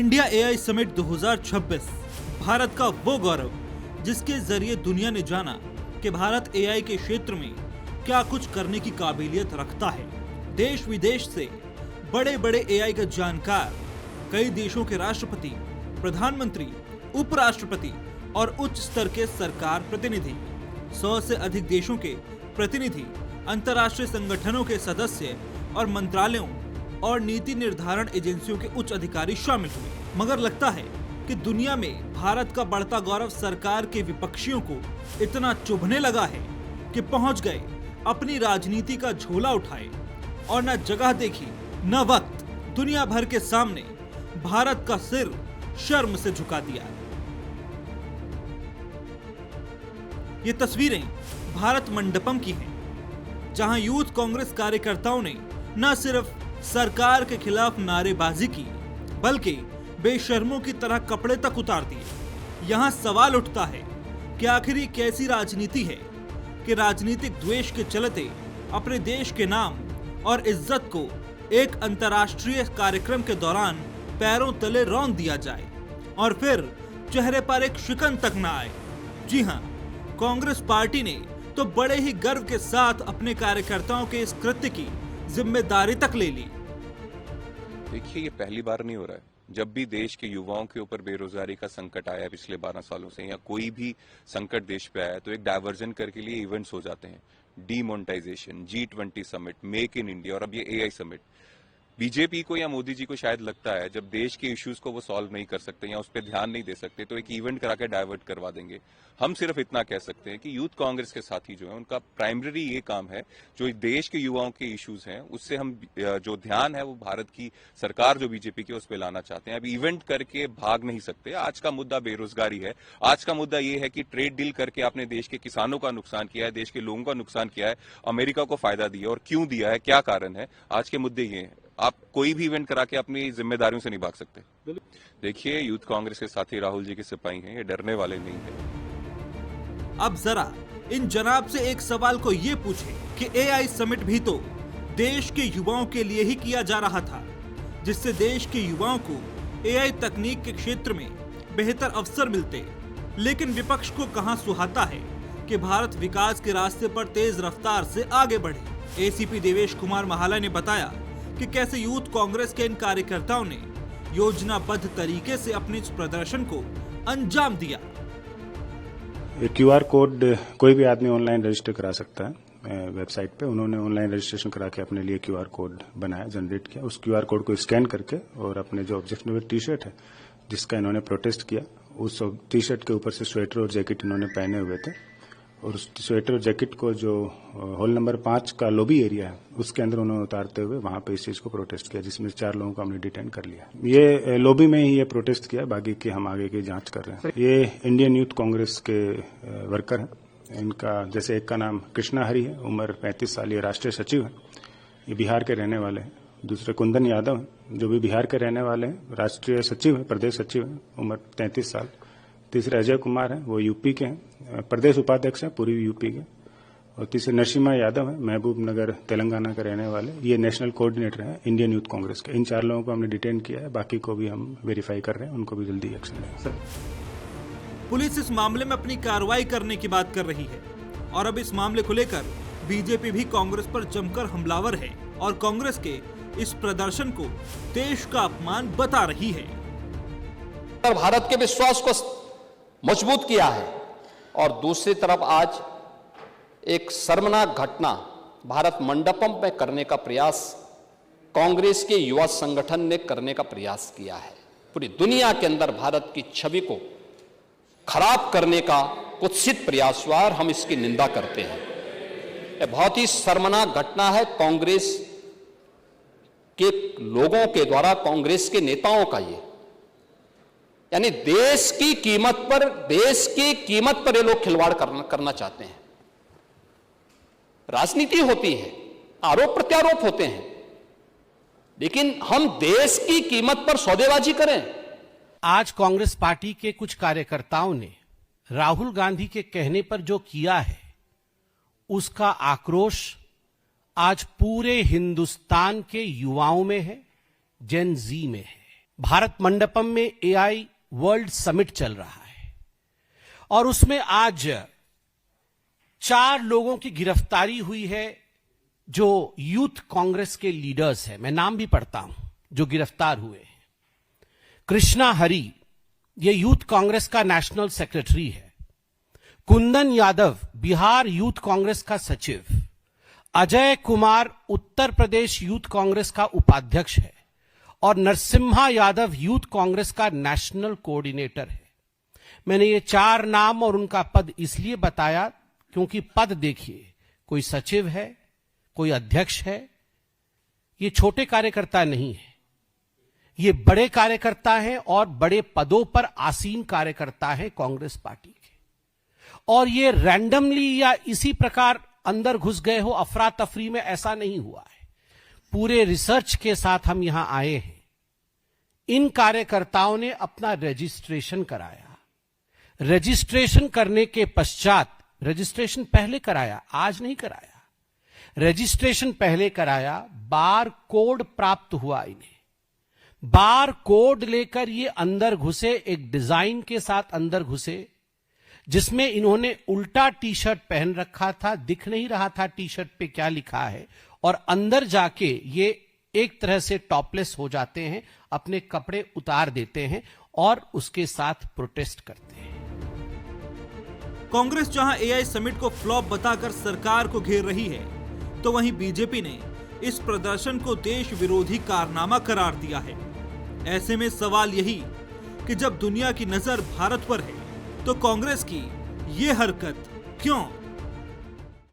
India AI summit 2026 Bharat का वो गौरव जिसके जरिए दुनिया ने जाना कि भारत एआई के क्षेत्र में क्या कुछ करने की काबिलियत रखता है। देश विदेश से बड़े बड़े एआई का जानकार, कई देशों के राष्ट्रपति, प्रधानमंत्री, उपराष्ट्रपति और उच्च स्तर के सरकार प्रतिनिधि, 100 से अधिक देशों के प्रतिनिधि, अंतर्राष्ट्रीय संगठनों के सदस्य और मंत्रालयों और नीति निर्धारण एजेंसियों के उच्च अधिकारी शामिल हुए। मगर लगता है कि दुनिया में भारत का बढ़ता गौरव सरकार के विपक्षियों को इतना चुभने लगा है कि पहुंच गए अपनी राजनीति का झोला उठाए और न जगह देखी न वक्त, दुनिया भर के सामने भारत का सिर शर्म से झुका दिया। ये तस्वीरें भारत मंडपम की हैं, जहां यूथ कांग्रेस कार्यकर्ताओं ने न सिर्फ सरकार के खिलाफ नारेबाजी की, बल्कि बेशर्मों की तरह कपड़े तक उतार दिए। यहाँ सवाल उठता है कि आखिर ये कैसी राजनीति है कि राजनीतिक द्वेष के चलते अपने देश के नाम और इज्जत को एक अंतर्राष्ट्रीय कार्यक्रम के दौरान पैरों तले रौंद दिया जाए और फिर चेहरे पर एक शिकन तक न आए। जी हाँ, कांग्रेस पार्टी ने तो बड़े ही गर्व के साथ अपने कार्यकर्ताओं के इस कृत्य की जिम्मेदारी तक ले ली। देखिए, ये पहली बार नहीं हो रहा है। जब भी देश के युवाओं के ऊपर बेरोजगारी का संकट आया पिछले 12 सालों से, या कोई भी संकट देश पे आया, तो एक डायवर्जन करके लिए इवेंट्स हो जाते हैं। Demonetization, G20 summit, make in India और अब ये एआई समिट। बीजेपी को या मोदी जी को शायद लगता है जब देश के इश्यूज को वो सॉल्व नहीं कर सकते या उस पर ध्यान नहीं दे सकते तो एक इवेंट करा के डाइवर्ट करवा देंगे। हम सिर्फ इतना कह सकते हैं कि यूथ कांग्रेस के साथी जो है उनका प्राइमरी ये काम है, जो देश के युवाओं के इश्यूज हैं उससे हम जो ध्यान है वो भारत की सरकार जो बीजेपी की उस पर लाना चाहते हैं। अब इवेंट करके भाग नहीं सकते। आज का मुद्दा बेरोजगारी है। आज का मुद्दा ये है कि ट्रेड डील करके आपने देश के किसानों का नुकसान किया है, देश के लोगों का नुकसान किया है, अमेरिका को फायदा दिया और क्यों दिया है, क्या कारण है। आज के मुद्दे ये हैं। आप कोई भी इवेंट करा के अपनी जिम्मेदारियों से नहीं भाग सकते। देखिए, यूथ कांग्रेस के साथी राहुल जी के सिपाही हैं, ये डरने वाले नहीं हैं। अब जरा इन जनाब से एक सवाल को ये पूछें कि एआई समिट भी तो देश के युवाओं के लिए ही किया जा रहा था, जिससे देश के युवाओं को एआई तकनीक के क्षेत्र में बेहतर अवसर मिलते। लेकिन विपक्ष को कहां सुहाता है कि भारत विकास के रास्ते पर तेज रफ्तार से आगे बढ़े। एसीपी देवेश कुमार महाला ने बताया कि कैसे यूथ कांग्रेस के इन कार्यकर्ताओं ने योजनाबद्ध तरीके से अपने इस प्रदर्शन को अंजाम दिया। क्यूआर कोड कोई भी आदमी ऑनलाइन रजिस्टर करा सकता है वेबसाइट पे। उन्होंने ऑनलाइन रजिस्ट्रेशन करा के अपने लिए क्यूआर कोड बनाया, जनरेट किया। उस क्यूआर कोड को स्कैन करके और अपने जो ऑब्जेक्टिव टी शर्ट है जिसका इन्होंने प्रोटेस्ट किया, उस टी शर्ट के ऊपर से स्वेटर और जैकेट इन्होंने पहने हुए थे और उस स्वेटर और जैकेट को जो हॉल नंबर 5 का लॉबी एरिया है उसके अंदर उन्होंने उतारते हुए वहां पे इस चीज को प्रोटेस्ट किया, जिसमें 4 लोगों को हमने डिटेन कर लिया। ये लॉबी में ही ये प्रोटेस्ट किया, बाकी के हम आगे की जांच कर रहे हैं। ये इंडियन यूथ कांग्रेस के वर्कर हैं। इनका जैसे एक का नाम कृष्णा हरि है, उम्र 35 साल, ये राष्ट्रीय सचिव है, ये बिहार के रहने वाले हैं। दूसरे कुंदन यादव है जो भी बिहार के रहने वाले हैं, राष्ट्रीय सचिव है, प्रदेश सचिव है, उम्र 33 साल। तीसरे अजय कुमार है, वो यूपी के हैं, प्रदेश उपाध्यक्ष हैं पूरी यूपी के। और तीसरे नरसिम्हा यादव है, महबूब नगर तेलंगाना के रहने वाले, ये नेशनल कोऑर्डिनेटर हैं इंडियन यूथ कांग्रेस के। इन 4 लोगों को हमने डिटेन किया है, बाकी को भी हम वेरीफाई कर रहे हैं, उनको भी जल्दी एक्शन लेंगे। पुलिस इस मामले में अपनी कार्रवाई करने की बात कर रही है और अब इस मामले को लेकर बीजेपी भी कांग्रेस पर जमकर हमलावर है और कांग्रेस के इस प्रदर्शन को देश का अपमान बता रही है। भारत के विश्वास को मजबूत किया है और दूसरी तरफ आज एक शर्मनाक घटना भारत मंडपम में करने का प्रयास कांग्रेस के युवा संगठन ने करने का प्रयास किया है। पूरी दुनिया के अंदर भारत की छवि को खराब करने का कुत्सित प्रयास हुआ और हम इसकी निंदा करते हैं। यह बहुत ही शर्मनाक घटना है कांग्रेस के लोगों के द्वारा, कांग्रेस के नेताओं का। ये यानी देश की कीमत पर ये लोग खिलवाड़ करना चाहते हैं। राजनीति होती है, आरोप प्रत्यारोप होते हैं, लेकिन हम देश की कीमत पर सौदेबाजी करें। आज कांग्रेस पार्टी के कुछ कार्यकर्ताओं ने राहुल गांधी के कहने पर जो किया है उसका आक्रोश आज पूरे हिंदुस्तान के युवाओं में है, जेन जी में है। भारत मंडपम में एआई वर्ल्ड समिट चल रहा है और उसमें आज 4 लोगों की गिरफ्तारी हुई है जो यूथ कांग्रेस के लीडर्स हैं। मैं नाम भी पढ़ता हूं जो गिरफ्तार हुए हैं। कृष्णा हरी, ये यूथ कांग्रेस का नेशनल सेक्रेटरी है। कुंदन यादव, बिहार यूथ कांग्रेस का सचिव। अजय कुमार, उत्तर प्रदेश यूथ कांग्रेस का उपाध्यक्ष है और नरसिम्हा यादव यूथ कांग्रेस का नेशनल कोऑर्डिनेटर है। मैंने ये 4 नाम और उनका पद इसलिए बताया क्योंकि पद देखिए, कोई सचिव है, कोई अध्यक्ष है। ये छोटे कार्यकर्ता नहीं है, ये बड़े कार्यकर्ता हैं और बड़े पदों पर आसीन कार्यकर्ता है कांग्रेस पार्टी के। और ये रैंडमली या इसी प्रकार अंदर घुस गए हो अफरा तफरी में, ऐसा नहीं हुआ है। पूरे रिसर्च के साथ हम यहां आए हैं। इन कार्यकर्ताओं ने अपना रजिस्ट्रेशन कराया। रजिस्ट्रेशन करने के पश्चात, रजिस्ट्रेशन पहले कराया, आज नहीं कराया, रजिस्ट्रेशन पहले कराया, बार कोड प्राप्त हुआ इन्हें। बार कोड लेकर ये अंदर घुसे, एक डिजाइन के साथ अंदर घुसे जिसमें इन्होंने उल्टा टी शर्ट पहन रखा था, दिख नहीं रहा था टी शर्ट पे क्या लिखा है, और अंदर जाके ये एक तरह से टॉपलेस हो जाते हैं, अपने कपड़े उतार देते हैं और उसके साथ प्रोटेस्ट करते हैं। कांग्रेस जहां एआई समिट को फ्लॉप बताकर सरकार को घेर रही है, तो वहीं बीजेपी ने इस प्रदर्शन को देश विरोधी कारनामा करार दिया है। ऐसे में सवाल यही कि जब दुनिया की नजर भारत पर है, तो कांग्रेस की ये हरकत क्यों?